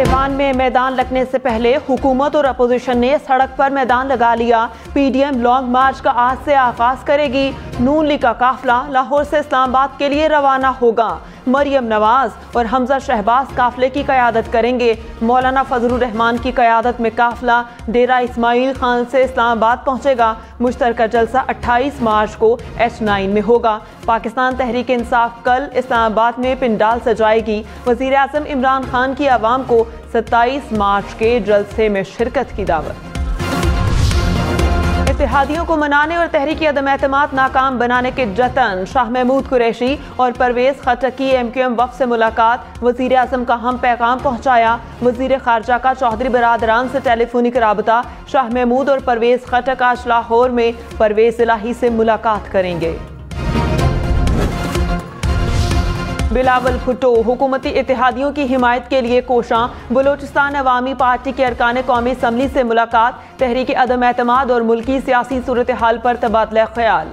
ऐवान में मैदान लगने से पहले हुकूमत और अपोजिशन ने सड़क पर मैदान लगा लिया। पीडीएम लॉन्ग मार्च का आज से आगाज करेगी। नून लीग का काफिला लाहौर से इस्लामाबाद के लिए रवाना होगा। मरियम नवाज और हमजा शहबाज काफिले की क़यादत करेंगे। मौलाना फजलुर रहमान की क़यादत में काफिला डेरा इस्माइल खान से इस्लामाबाद पहुंचेगा। मुश्तरका जलसा 28 मार्च को H9 में होगा। पाकिस्तान तहरीक इंसाफ कल इस्लामाबाद में पिंडाल सजाएगी। वज़ीर आज़म इमरान खान की आवाम को 27 मार्च के जलसे में शिरकत की दावत। इत्तेहादियों को मनाने और तहरीक अदम-ए-एतमाद नाकाम बनाने के जतन। शाह महमूद कुरैशी और परवेज खट्टक की MQM वफ़द से मुलाकात। वज़ीर आज़म का हम पैगाम पहुँचाया। वज़ीर ख़ारजा का चौधरी बरादरान से टेलीफोनिक राबता। शाह महमूद और परवेज खट्टक आज लाहौर में परवेज इलाही से मुलाकात करेंगे। बिलावल भुट्टो हुकूमती इत्तेहादियों की हिमायत के लिए कोशां। बलोचिस्तान अवामी पार्टी के अरकान कौमी असम्बली से मुलाकात। तहरीक अदम-ए-एतमाद और मुल्की सियासी सूरत हाल पर तबादला ख्याल।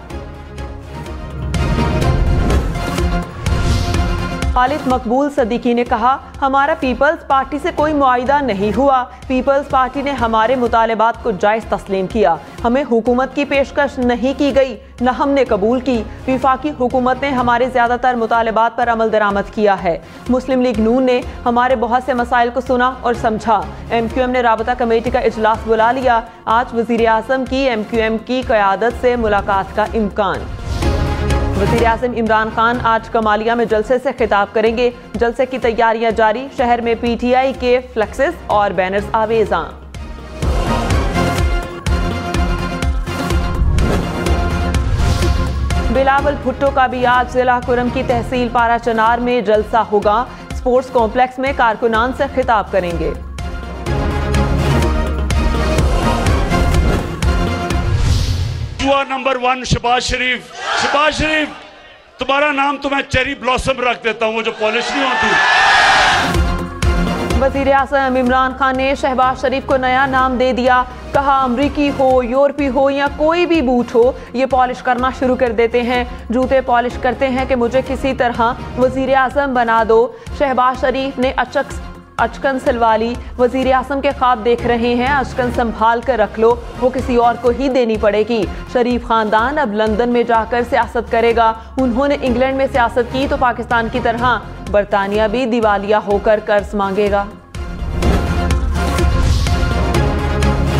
खालिद मकबूल सदीकी ने कहा, हमारा पीपल्स पार्टी से कोई मुआहिदा नहीं हुआ। पीपल्स पार्टी ने हमारे मुतालबात को जायज़ तस्लीम किया। हमें हुकूमत की पेशकश नहीं की गई, न हमने कबूल की। विफाकी हुकूमत ने हमारे ज़्यादातर मुतालबात पर अमल दरामद किया है। मुस्लिम लीग नून ने हमारे बहुत से मसाइल को सुना और समझा। MQM ने राबता कमेटी का इजलास बुला लिया। आज वज़ीर आज़म की MQM की क़यादत से मुलाकात का इम्कान। वज़ीर आज़म इमरान खान आज कमालिया में जलसे से खिताब करेंगे। जलसे की तैयारियां जारी। शहर में PTI के फ्लेक्सेस और बैनर्स आवेज़ां। बिलावल भुट्टो का भी आज जिला कुरम की तहसील पारा चनार में जलसा होगा। स्पोर्ट्स कॉम्प्लेक्स में कारकुनान से खिताब करेंगे। नंबर 1 शहबाज शरीफ। शहबाज शरीफ, तुम्हारा नाम तो मैं चेरी ब्लॉसम रख देता हूँ, वो जो पॉलिश नहीं होती। वज़ीर आज़म इमरान खान ने शहबाज शरीफ को नया नाम दे दिया। कहा, अमरीकी हो, यूरोपी हो या कोई भी बूट हो, ये पॉलिश करना शुरू कर देते हैं। जूते पॉलिश करते हैं कि मुझे किसी तरह वज़ीर आज़म बना दो। शहबाज शरीफ ने अचकन सिलवाली। वज़ीर आज़म के ख्वाब देख रहे हैं, अचकन संभाल कर रख लो, वो किसी और को ही देनी पड़ेगी। शरीफ खानदान अब लंदन में जाकर सियासत करेगा। उन्होंने इंग्लैंड में सियासत की तो पाकिस्तान की तरह बरतानिया भी दिवालिया होकर कर्ज मांगेगा।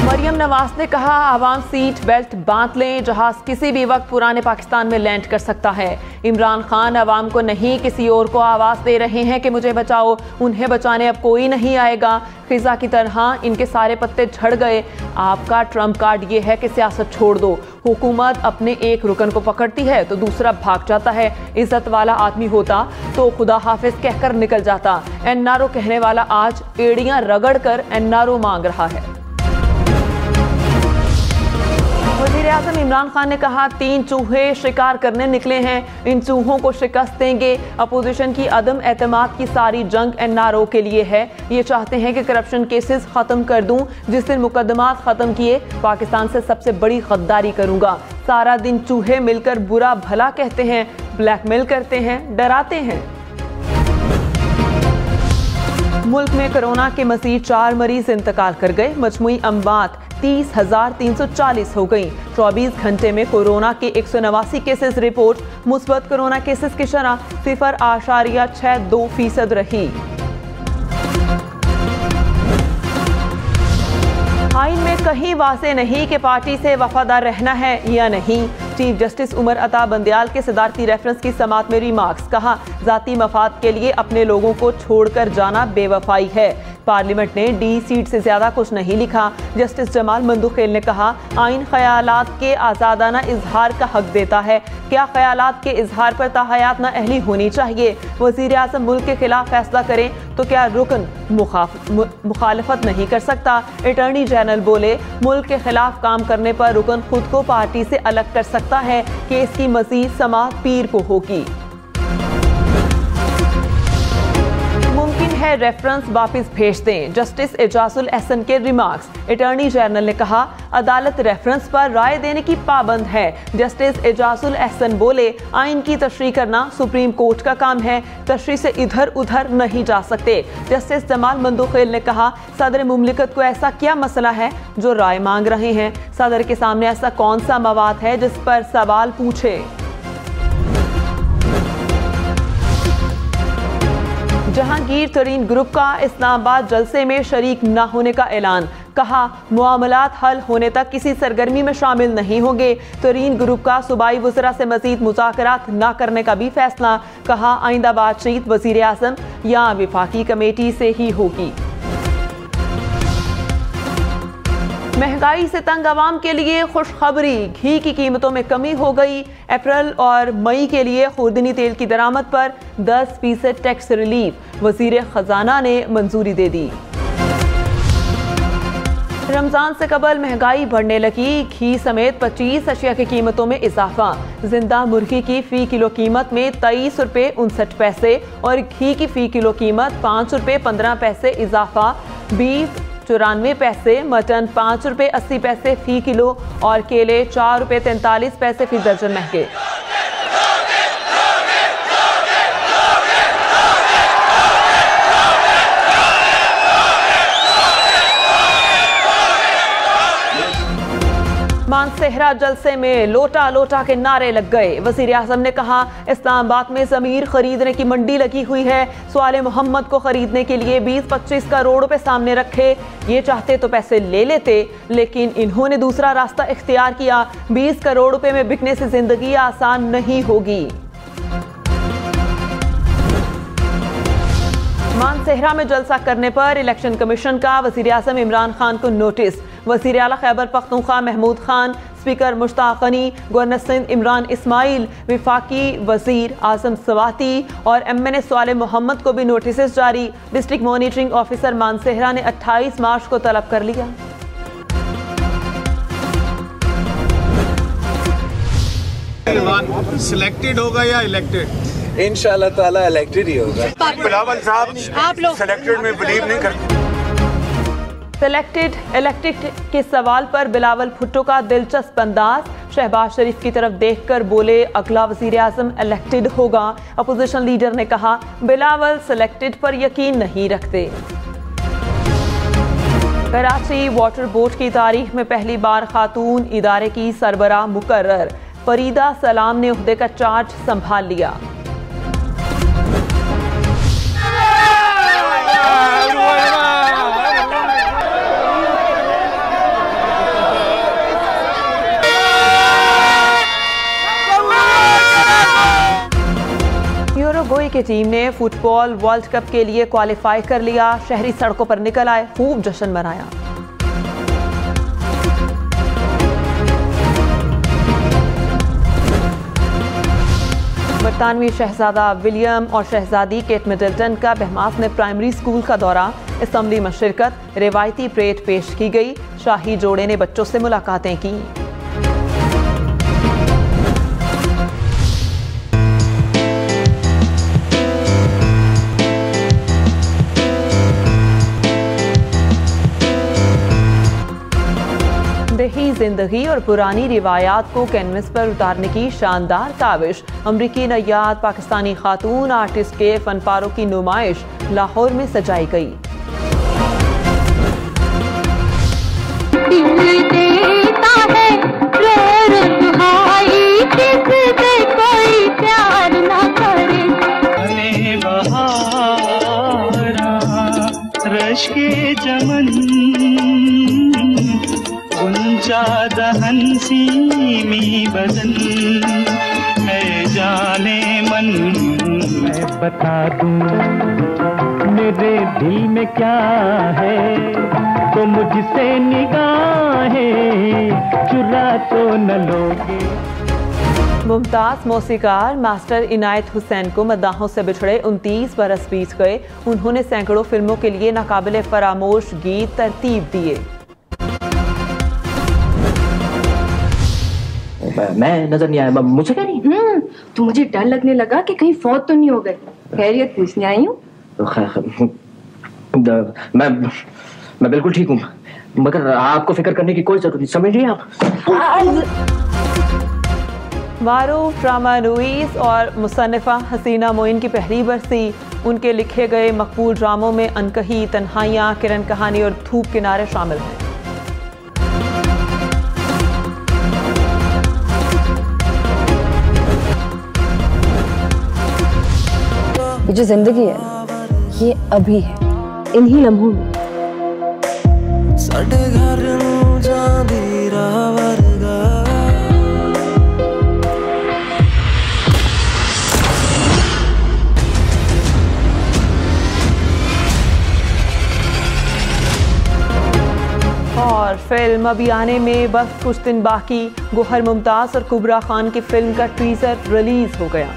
मरियम नवाज ने कहा, आवाम सीट बेल्ट बांध लें, जहाज किसी भी वक्त पुराने पाकिस्तान में लैंड कर सकता है। इमरान खान आवाम को नहीं किसी और को आवाज़ दे रहे हैं कि मुझे बचाओ, उन्हें बचाने अब कोई नहीं आएगा। खिजा की तरह इनके सारे पत्ते झड़ गए। आपका ट्रम्प कार्ड ये है कि सियासत छोड़ दो। हुकूमत अपने एक रुकन को पकड़ती है तो दूसरा भाग जाता है। इज्जत वाला आदमी होता तो खुदा हाफिज कहकर निकल जाता। NRO कहने वाला आज एड़ियां रगड़ कर NRO मांग रहा है। वज़ीर आज़म इमरान खान ने कहा, 3 चूहे शिकार करने निकले हैं, इन चूहों को शिकस्त देंगे। अपोजिशन की अदम एतमाद की सारी जंग NRO के लिए है। ये चाहते हैं कि करप्शन केसेस ख़त्म कर दूं। जिस दिन मुकदमात ख़त्म किए, पाकिस्तान से सबसे बड़ी गद्दारी करूंगा। सारा दिन चूहे मिलकर बुरा भला कहते हैं, ब्लैकमेल करते हैं, डराते हैं। मुल्क में कोरोना के मज़ीद 4 मरीज इंतकाल कर गए। मजमुई अमवात 30,340 हो गई। 24 घंटे में कोरोना के 189 केसेस रिपोर्ट। मुस्बत कोरोना केसेस की शरह 0.62% रही। आइन में कहीं वाज़ेह नहीं कि पार्टी से वफादार रहना है या नहीं। चीफ जस्टिस उमर अता बंदयाल के सदारती रेफरेंस की समात में रिमार्क्स। कहा, जाती मफाद के लिए अपने लोगों को छोड़कर जाना बेवफाई है। पार्लियामेंट ने D सीट से ज्यादा कुछ नहीं लिखा। जस्टिस जमाल मंदुखेल ने कहा, आइन ख्यालात के आज़ादाना इजहार का हक देता है। क्या ख्यालात के इजहार पर ताहयात ना अहली होनी चाहिए? वज़ीर आज़म मुल्क के खिलाफ फैसला करें तो क्या रुकन मुखालफत नहीं कर सकता? अटॉर्नी जनरल बोले, मुल्क के खिलाफ काम करने पर रुकन खुद को पार्टी से अलग कर सकता है कि इसकी मज़ीद समाअत पीर को होगी। मुमकिन है है रेफरेंस वापस भेज दें, जस्टिस एजाजुल एहसन के रिमार्क्स। अटॉर्नी जनरल ने कहा अदालत रेफरेंस पर राय देने की पाबंद है। जस्टिस एजाजुल एहसन बोले आइन की तशरीह करना सुप्रीम कोर्ट का काम है, तशरीह से इधर उधर नहीं जा सकते। जस्टिस जमाल मंदोखेल ने कहा सदर मुमलिकत को ऐसा क्या मसला है जो राय मांग रहे हैं, सदर के सामने ऐसा कौन सा मवाद है जिस पर सवाल पूछे। जहांगीर तरीन ग्रुप का इस्लामाबाद जलसे में शरीक न होने का ऐलान, कहा मामलात हल होने तक किसी सरगर्मी में शामिल नहीं होंगे। तरीन ग्रुप का सूबाई वज़रा से मजीद मुज़ाकरात न करने का भी फैसला, कहा आइंदा बातचीत वज़ीर आज़म या विफाकी कमेटी से ही होगी। महंगाई से तंग आवाम के लिए खुशखबरी, घी की कीमतों में कमी हो गई। अप्रैल और मई के लिए खुर्दनी तेल की दरामद पर 10% टैक्स रिलीफ, वज़ीर खजाना ने मंजूरी दे दी। रमजान से कबल महंगाई बढ़ने लगी, घी समेत 25 अशिया की कीमतों में इजाफा। जिंदा मुर्गी की फी किलो कीमत में 23 रुपये 59 पैसे और घी की फी किलो कीमत 5 रुपये 15 पैसे इजाफा। बीफ 94 पैसे, मटन 5 रुपये 80 पैसे फी किलो और केले 4 रुपये 43 पैसे फी दर्जन महंगे। मानसेहरा जलसे में लोटा लोटा के नारे लग गए। वज़ीर आज़म ने कहा इस्लामाबाद में ज़मीर खरीदने की मंडी लगी हुई है। सवाले मोहम्मद को खरीदने के लिए 20-25 करोड़ रुपए सामने रखे, ये चाहते तो पैसे ले लेते, लेकिन इन्होंने दूसरा रास्ता इख्तियार किया। 20 करोड़ रुपए में बिकने से जिंदगी आसान नहीं होगी। मानसेहरा में जलसा करने पर इलेक्शन कमीशन का वज़ीर आज़म इमरान खान को नोटिस। वज़ीर आला खैबर पख्तूनख्वा महमूद खान, स्पीकर मुश्ताक गनी, गवर्नर सिंध इमरान इस्माइल, विफाकी वज़ीर आज़म सवाती और MNA सवाले मोहम्मद को भी नोटिस जारी। डिस्ट्रिक्ट मॉनिटरिंग ऑफिसर मानसेहरा ने 28 मार्च को तलब कर लिया। सिलेक्टेड होगा या इलेक्टेड? इंशाअल्लाह ताला इलेक्टेड ही होगा। बिलावल साहब आप लोग सिलेक्टेड में बिलीव नहीं करते। सिलेक्टेड इलेक्टेड के सवाल पर बिलावल भुट्टो का दिलचस्प अंदाज, शहबाज शरीफ की तरफ देखकर बोले अगला वज़ीर आज़म इलेक्टेड होगा। अपोजिशन लीडर ने कहा बिलावल सिलेक्टेड पर यकीन नहीं रखते। कराची वाटर बोर्ड की तारीख में पहली बार खातून इदारे की सरबराह मुकर्रर, फरीदा सलाम ने ओहदे का चार्ज संभाल लिया। यूरुग्वे की टीम ने फुटबॉल वर्ल्ड कप के लिए क्वालिफाई कर लिया। शहरी सड़कों पर निकल आए, खूब जश्न मनाया। बरतानवी शहजादा विलियम और शहजादी केट मिडल्टन का बहमास प्राइमरी स्कूल का दौरा, असम्बली में शिरकत, रिवायती परेड पेश की गई। शाही जोड़े ने बच्चों से मुलाकातें की। देही जिंदगी और पुरानी रिवायात को कैनवस पर उतारने की शानदार काविश। अमरीकी नैयाद पाकिस्तानी खातून आर्टिस्ट के फनपारों की नुमाइश लाहौर में सजाई गई। के चमन गुंजा दहन सीमी बदन है जाने मन। मैं बता दूं मेरे दिल में क्या है, तो मुझसे निगाहें चुरा तो न लोगे। मुमताज मौसीकार मास्टर इनायत हुसैन को मद्दाहों से बिछड़े 29 बरस बीत गए। उन्होंने सैकड़ों फिल्मों के लिए नाकाबिले फरामोश गीत तरतीब दिए। मैं नजर नहीं आया, मुझे क्या नहीं। तो मुझे डर लगने लगा कि कहीं फौत तो नहीं हो गए। खैरियत पूछने आई हूँ। मैं बिल्कुल ठीक हूँ, मगर आपको फिक्र करने की कोई जरूरत नहीं, समझ रही हैं आप? मारूफ ड्रामा नवीस और मुसन्निफा हसीना मोइन की पहली बरसी। उनके लिखे गए मकबूल ड्रामों में अनकही, तन्हाइयाँ, किरण कहानी और धूप किनारे शामिल हैं। ये जो जिंदगी है ये अभी है, इन्हीं लम्हों में। साडे घर नूं जांदी राह वर्गा और फिल्म अभी आने में बस कुछ दिन बाकी। गौहर मुमताज और कुबरा खान की फिल्म का टीजर रिलीज हो गया।